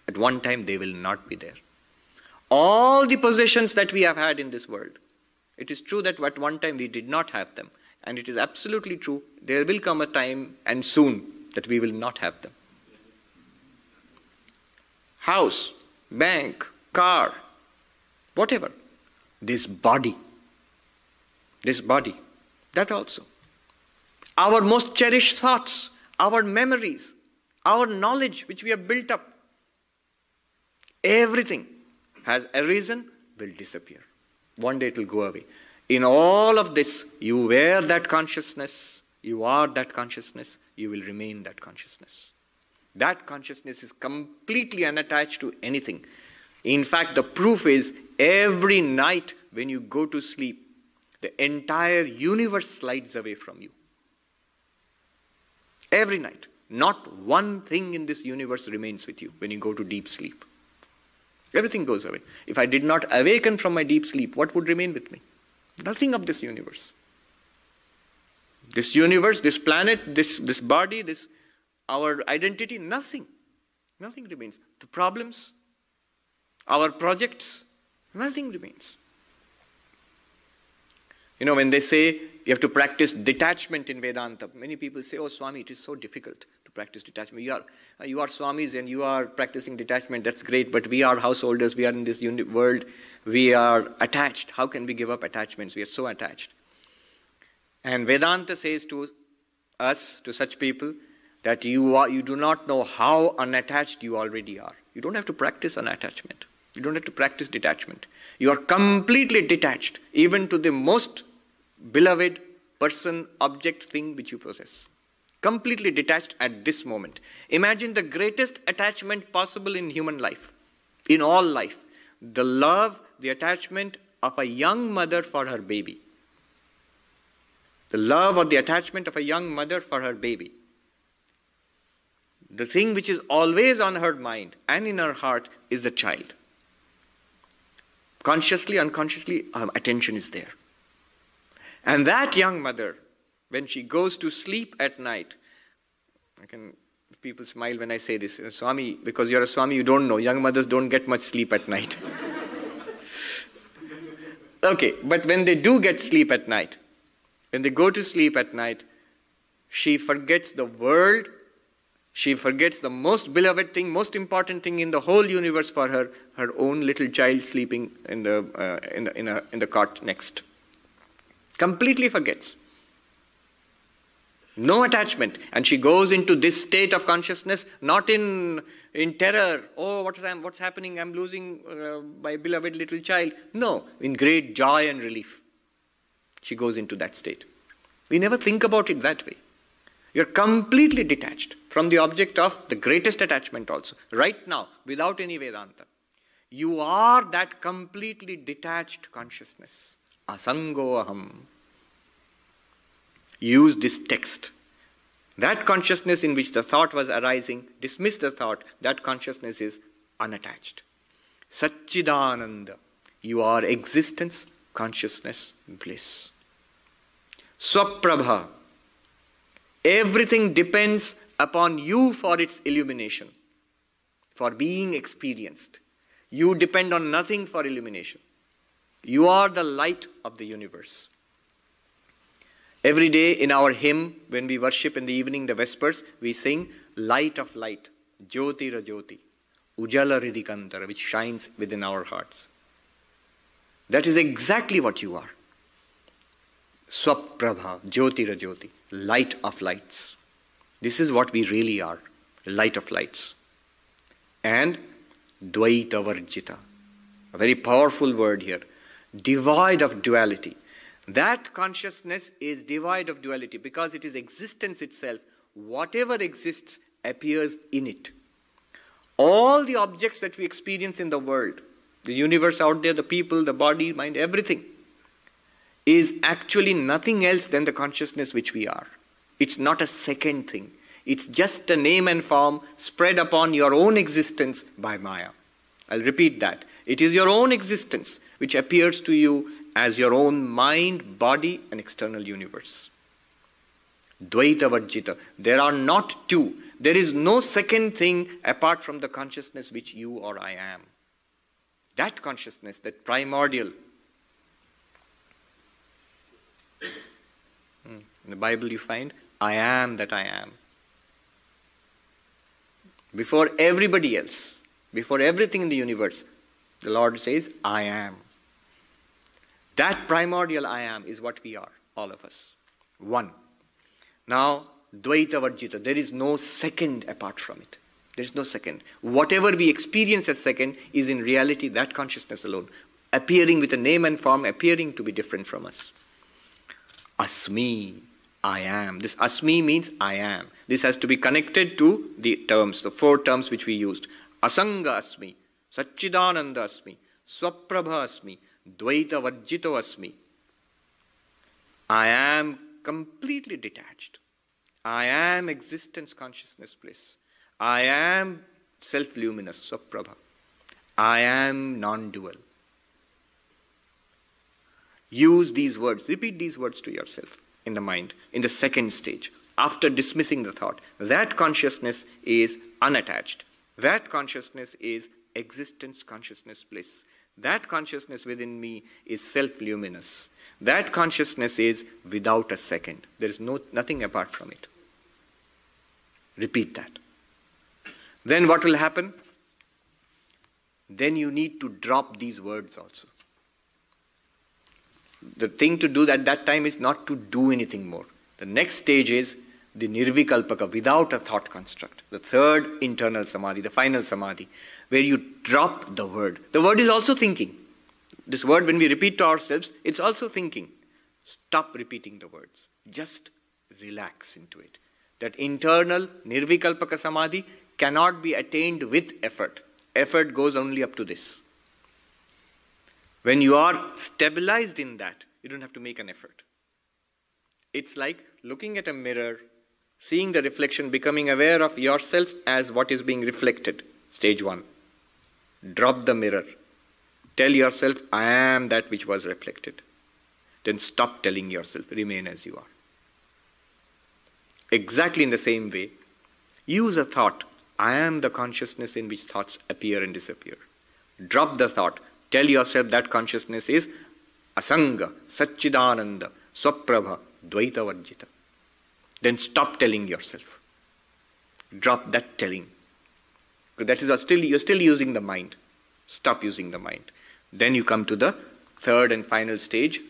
A: at one time they will not be there. All the possessions that we have had in this world, it is true that at one time we did not have them. And it is absolutely true, there will come a time, and soon, that we will not have them. House, bank, car, whatever. This body, that also. Our most cherished thoughts, our memories, our knowledge which we have built up, everything has arisen, will disappear. One day it will go away. In all of this, you wear that consciousness, you are that consciousness, you will remain that consciousness. That consciousness is completely unattached to anything. In fact, the proof is every night when you go to sleep, the entire universe slides away from you. Every night. Not one thing in this universe remains with you when you go to deep sleep. Everything goes away. If I did not awaken from my deep sleep, what would remain with me? Nothing of this universe. This universe, this planet, this body, our identity, nothing. Nothing remains. The problems, our projects, nothing remains. You know, when they say you have to practice detachment in Vedanta, many people say, oh Swami, it is so difficult to practice detachment. You are Swamis and you are practicing detachment, that's great, but we are householders, we are in this world, we are attached. How can we give up attachments? We are so attached. And Vedanta says to us, to such people, that you do not know how unattached you already are. You don't have to practice unattachment. You don't have to practice detachment. You are completely detached, even to the most beloved person, object, thing which you possess. Completely detached at this moment. Imagine the greatest attachment possible in human life, in all life. The love, the attachment of a young mother for her baby. The love or the attachment of a young mother for her baby. The thing which is always on her mind and in her heart is the child. Consciously, unconsciously, attention is there. And that young mother, when she goes to sleep at night, people smile when I say this, Swami, because you're a Swami, you don't know, young mothers don't get much sleep at night. Okay, but when they do get sleep at night, when they go to sleep at night, she forgets the world, she forgets the most beloved thing, most important thing in the whole universe for her, her own little child sleeping in the cot next. Completely forgets. No attachment. And she goes into this state of consciousness, not in terror. Oh, what's happening? I'm losing my beloved little child. No, in great joy and relief. She goes into that state. We never think about it that way. You're completely detached from the object of the greatest attachment also. Right now, without any Vedanta. You are that completely detached consciousness. Asango aham. Use this text. That consciousness in which the thought was arising, dismiss the thought, that consciousness is unattached. Satchidananda. You are existence, consciousness, bliss. Swaprabha. Everything depends upon you for its illumination, for being experienced. You depend on nothing for illumination. You are the light of the universe. Every day in our hymn, when we worship in the evening, the Vespers, we sing Light of Light, Jyoti Rajyoti, Ujala Ridikantara, which shines within our hearts. That is exactly what you are. Swaprabha, Jyoti Rajyoti, light of lights. This is what we really are, light of lights. And Dvaita Varjita, a very powerful word here, devoid of duality. That consciousness is devoid of duality because it is existence itself. Whatever exists appears in it. All the objects that we experience in the world, the universe out there, the people, the body, mind, everything, is actually nothing else than the consciousness which we are. It's not a second thing. It's just a name and form spread upon your own existence by Maya. I'll repeat that. It is your own existence which appears to you as your own mind, body, and external universe. Dvaita Varjita. There are not two. There is no second thing apart from the consciousness which you or I am. That consciousness, that primordial. In the Bible you find, I am that I am. Before everybody else, before everything in the universe, the Lord says, I am. That primordial I am is what we are, all of us. One. Now, Dvaita Varjita. There is no second apart from it. There is no second. Whatever we experience as second is in reality that consciousness alone, appearing with a name and form, appearing to be different from us. Asmi, I am. This Asmi means I am. This has to be connected to the terms, the four terms which we used. Asanga Asmi, Satchidananda Asmi, Swaprabha Asmi, Dvaita Varjito Asmi. I am completely detached. I am existence, consciousness, bliss. I am self-luminous, Swaprabha. I am non-dual. Use these words, repeat these words to yourself in the mind, in the second stage, after dismissing the thought. That consciousness is unattached. That consciousness is existence, consciousness, bliss. That consciousness within me is self-luminous. That consciousness is without a second. There is nothing apart from it. Repeat that. Then what will happen? Then you need to drop these words also. The thing to do at that time is not to do anything more. The next stage is the nirvikalpaka, without a thought construct. The third internal samadhi, the final samadhi, where you drop the word. The word is also thinking. This word, when we repeat to ourselves, it's also thinking. Stop repeating the words. Just relax into it. That internal nirvikalpaka samadhi cannot be attained with effort. Effort goes only up to this. When you are stabilized in that, you don't have to make an effort. It's like looking at a mirror, seeing the reflection, becoming aware of yourself as what is being reflected. Stage one. Drop the mirror. Tell yourself, I am that which was reflected. Then stop telling yourself, remain as you are. Exactly in the same way, use a thought. I am the consciousness in which thoughts appear and disappear. Drop the thought. Tell yourself that consciousness is Asanga, Satchidananda, Swaprabha, Dvaita Varjita. Then stop telling yourself. Drop that telling. That is you're still using the mind. Stop using the mind. Then you come to the third and final stage.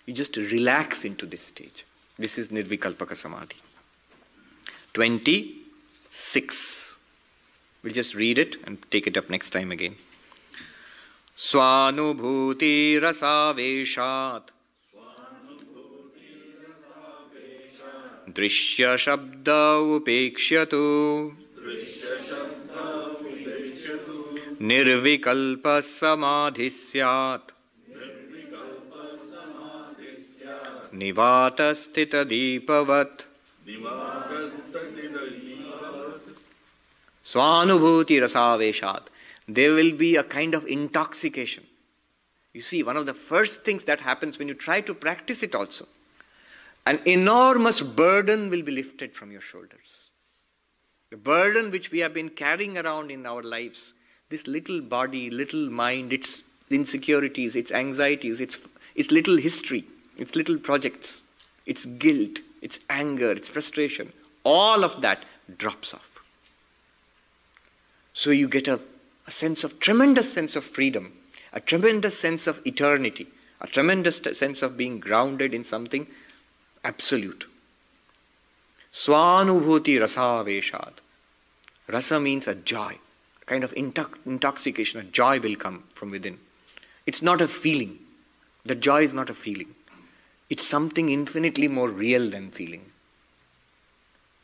A: You just relax into this stage. This is Nirvikalpaka Samadhi. 26. We'll just read it and take it up next time again. Swanubhuti rasaveshat Drishya shabda upekshatu Nirvikalpa samadhisyat Nivatastita deepavat Swanubhuti rasaveshat. There will be a kind of intoxication. You see, one of the first things that happens when you try to practice it also, an enormous burden will be lifted from your shoulders. The burden which we have been carrying around in our lives, this little body, little mind, its insecurities, its anxieties, its little history, its little projects, its guilt, its anger, its frustration, all of that drops off. So you get a tremendous sense of freedom, a tremendous sense of eternity, a tremendous sense of being grounded in something absolute. Swanubhuti rasaveshad. Rasa means a joy, a kind of intoxication, a joy will come from within. It's not a feeling. The joy is not a feeling. It's something infinitely more real than feeling.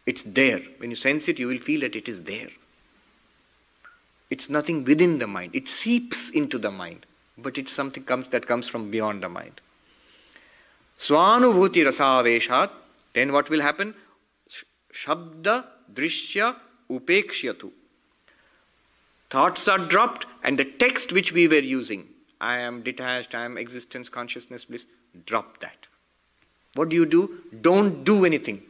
A: It's there. When you sense it, you will feel that it is there. It's nothing within the mind. It seeps into the mind. But it's something that comes from beyond the mind. Swanubhuti rasaveshat. Then what will happen? Shabda drishya upekshatu. Thoughts are dropped and the text which we were using, I am detached, I am existence, consciousness, bliss, drop that. What do? Don't do anything.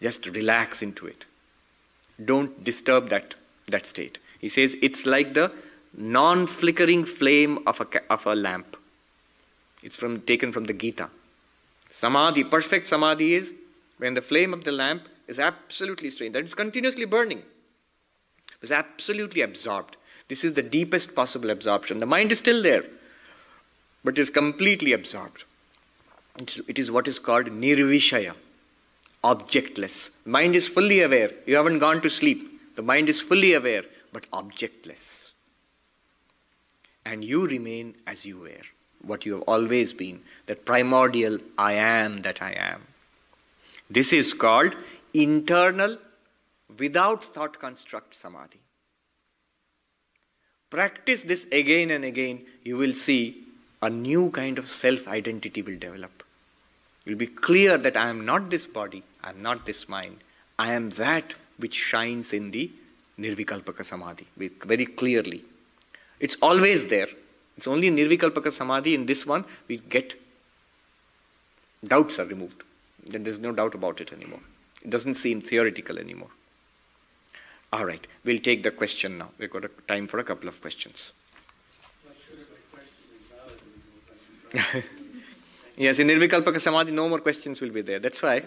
A: Just relax into it. Don't disturb that state. He says it's like the non-flickering flame of a lamp. It's taken from the Gita. Samadhi, perfect samadhi is when the flame of the lamp is absolutely straight, that is continuously burning. It's absolutely absorbed. This is the deepest possible absorption. The mind is still there, but is completely absorbed. It is what is called nirvishaya, objectless. Mind is fully aware. You haven't gone to sleep. The mind is fully aware, but objectless. And you remain as you were, what you have always been, that primordial I am that I am. This is called internal, without thought construct samadhi. Practice this again and again, you will see a new kind of self-identity will develop. It will be clear that I am not this body, I am not this mind. I am that which shines in the Nirvikalpaka Samadhi, very clearly. It's always there. It's only in Nirvikalpaka Samadhi, in this one, we get, doubts are removed. Then there's no doubt about it anymore. It doesn't seem theoretical anymore. All right, we'll take the question now. We've got time for a couple of questions.
B: Not sure that my question is valid anymore.
A: Yes, in Nirvikalpaka Samadhi, no more questions will be there. That's why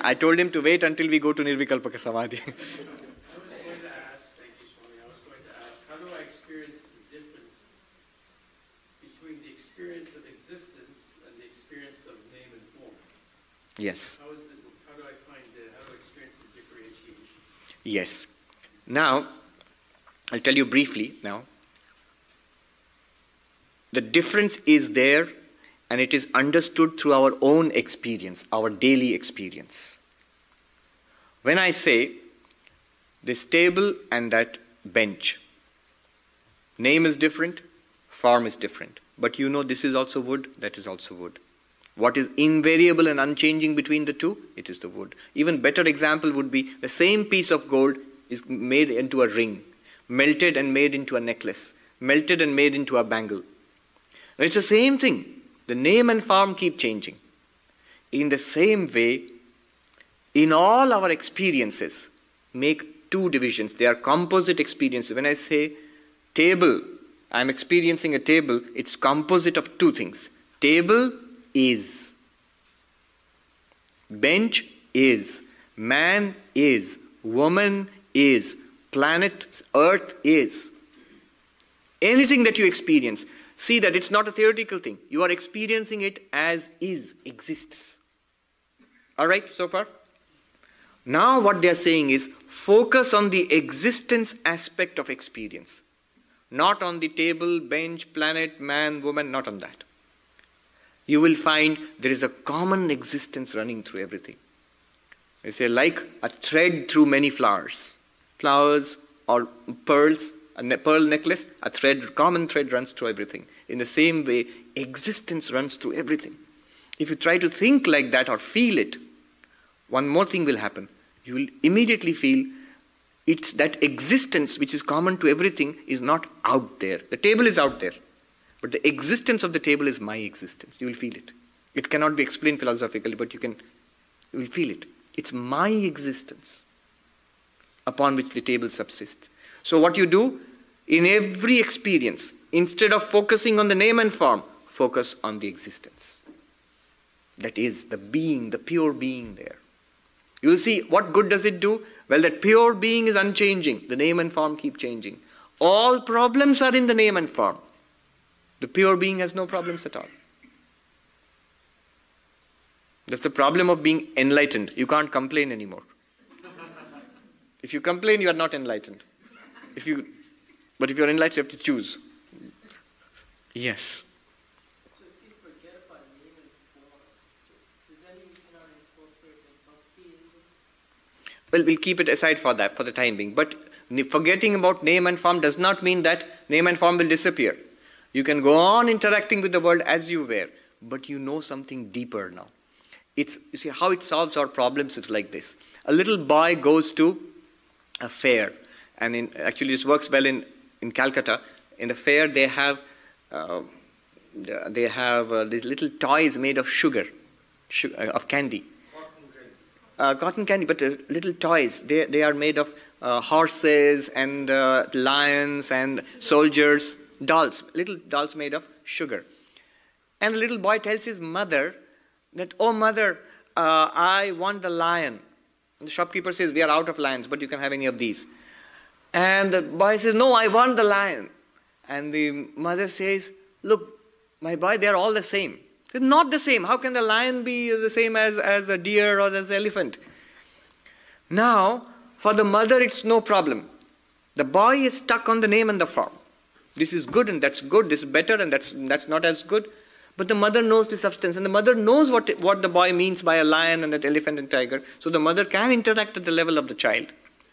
A: I told him to wait until we go to Nirvikalpaka Samadhi.
B: I was going to ask, thank you, Swami, I was going to ask, how do I experience the difference between the experience of existence and the experience of name and form?
A: Yes.
B: How do I experience the differentiation?
A: Yes. Now, I'll tell you briefly now. The difference is there, and it is understood through our own experience, our daily experience. When I say this table and that bench, name is different, form is different. But you know this is also wood, that is also wood. What is invariable and unchanging between the two? It is the wood. Even better example would be the same piece of gold is made into a ring, melted and made into a necklace, melted and made into a bangle. It's the same thing. The name and form keep changing. In the same way, in all our experiences, make two divisions. They are composite experiences. When I say table, I am experiencing a table, it's composite of two things. Table is. Bench is. Man is. Woman is. Planet, earth is. Anything that you experience, see that it's not a theoretical thing. You are experiencing it as is, exists. All right, so far? Now what they are saying is, focus on the existence aspect of experience. Not on the table, bench, planet, man, woman, not on that. You will find there is a common existence running through everything. They say like a thread through many flowers. Flowers or pearls, a pearl necklace, a thread, common thread runs through everything. In the same way, existence runs through everything. If you try to think like that or feel it, one more thing will happen. You will immediately feel it's that existence which is common to everything is not out there. The table is out there. But the existence of the table is my existence. You will feel it. It cannot be explained philosophically, but you will feel it. It's my existence upon which the table subsists. So what you do, in every experience, instead of focusing on the name and form, focus on the existence. That is the being, the pure being there. You will see, what good does it do? Well, that pure being is unchanging. The name and form keep changing. All problems are in the name and form. The pure being has no problems at all. That's the problem of being enlightened. You can't complain anymore. If you complain, you are not enlightened. But if you are enlightened, you have to choose. Yes.
C: So if you forget about name and form, does that mean you cannot incorporate the bhakti in this?
A: Well, we'll keep it aside for that, for the time being. But forgetting about name and form does not mean that name and form will disappear. You can go on interacting with the world as you were, but you know something deeper now. You see how it solves our problems is like this. A little boy goes to a fair, and actually this works well in Calcutta. In the fair they have these little toys made of sugar of candy. Cotton candy, but little toys. They are made of horses and lions and soldiers, dolls, little dolls made of sugar. And the little boy tells his mother that, "Oh mother, I want the lion." And the shopkeeper says, "We are out of lions, but you can have any of these." And the boy says, "No, I want the lion." And the mother says, "Look, my boy, they are all the same." They're not the same. How can the lion be the same as a deer or as an elephant? Now, for the mother, it's no problem. The boy is stuck on the name and the form. This is good and that's good, this is better and that's not as good. But the mother knows the substance, and the mother knows what the boy means by a lion and that elephant and tiger. So the mother can interact at the level of the child.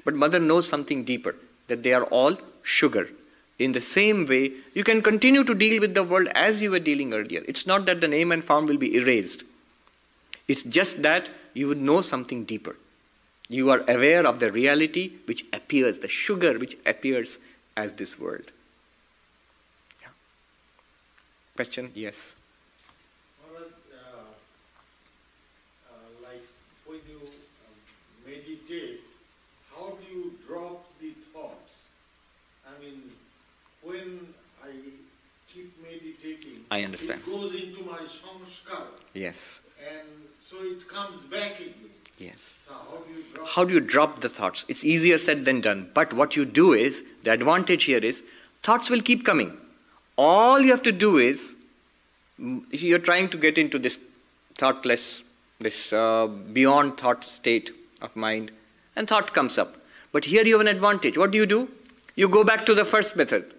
A: But mother knows something deeper, that they are all sugar. In the same way, you can continue to deal with the world as you were dealing earlier. It's not that the name and form will be erased. It's just that you would know something deeper. You are aware of the reality which appears, the sugar which appears as this world. Yeah. Question? Yes.
D: Like when you meditate, how do you drop the thoughts? I mean, when I keep meditating,
A: I understand.
D: it goes into my samskara.
A: Yes.
D: And so it comes back again.
A: Yes.
D: So how
A: How do you drop the thoughts? It's easier said than done. But what you do is, the advantage here is, thoughts will keep coming. All you have to do is, you're trying to get into this thoughtless, this beyond thought state of mind, and thought comes up. But here you have an advantage. What do? You go back to the first method.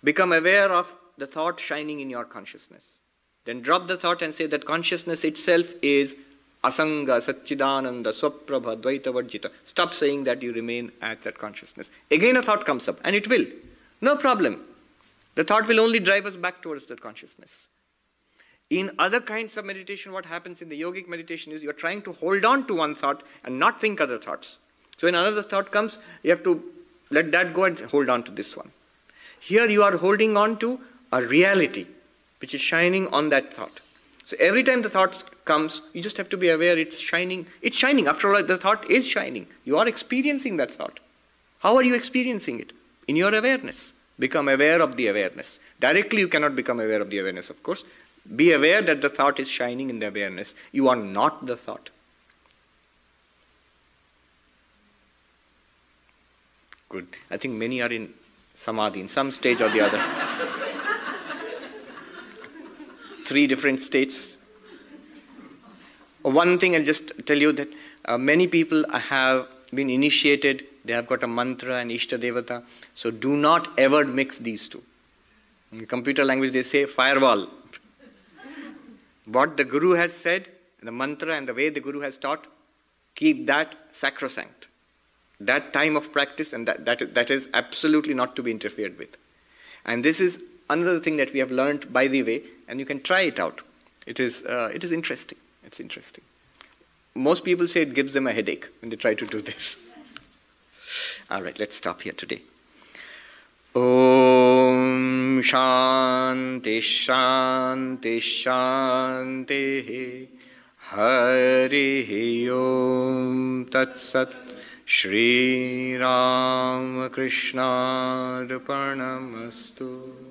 A: Become aware of the thought shining in your consciousness. Then drop the thought and say that consciousness itself is asanga, satchidananda, swaprabha, advaita, varjita. Stop saying that, you remain at that consciousness. Again a thought comes up, and it will. No problem. The thought will only drive us back towards that consciousness. In other kinds of meditation, what happens in the yogic meditation is you're trying to hold on to one thought and not think other thoughts. So when another thought comes, you have to let that go and hold on to this one. Here you are holding on to a reality which is shining on that thought. So every time the thought comes, you just have to be aware it's shining. It's shining. After all, the thought is shining. You are experiencing that thought. How are you experiencing it? In your awareness. Become aware of the awareness. Directly you cannot become aware of the awareness, of course. Be aware that the thought is shining in the awareness. You are not the thought. Good. I think many are in samadhi, in some stage or the other. 3 different states. One thing I'll just tell you that many people have been initiated. They have got a mantra and Ishta Devata. So do not ever mix these two. In computer language they say firewall. What the Guru has said, the mantra and the way the Guru has taught, keep that sacrosanct. That time of practice, and that is absolutely not to be interfered with. And this is another thing that we have learned by the way, and you can try it out. It is interesting. It's interesting. Most people say it gives them a headache when they try to do this. All right, let's stop here today. Om Shanti Shanti Shanti Hari Om Tat Sat Shri Ram Krishna Arpanamastu.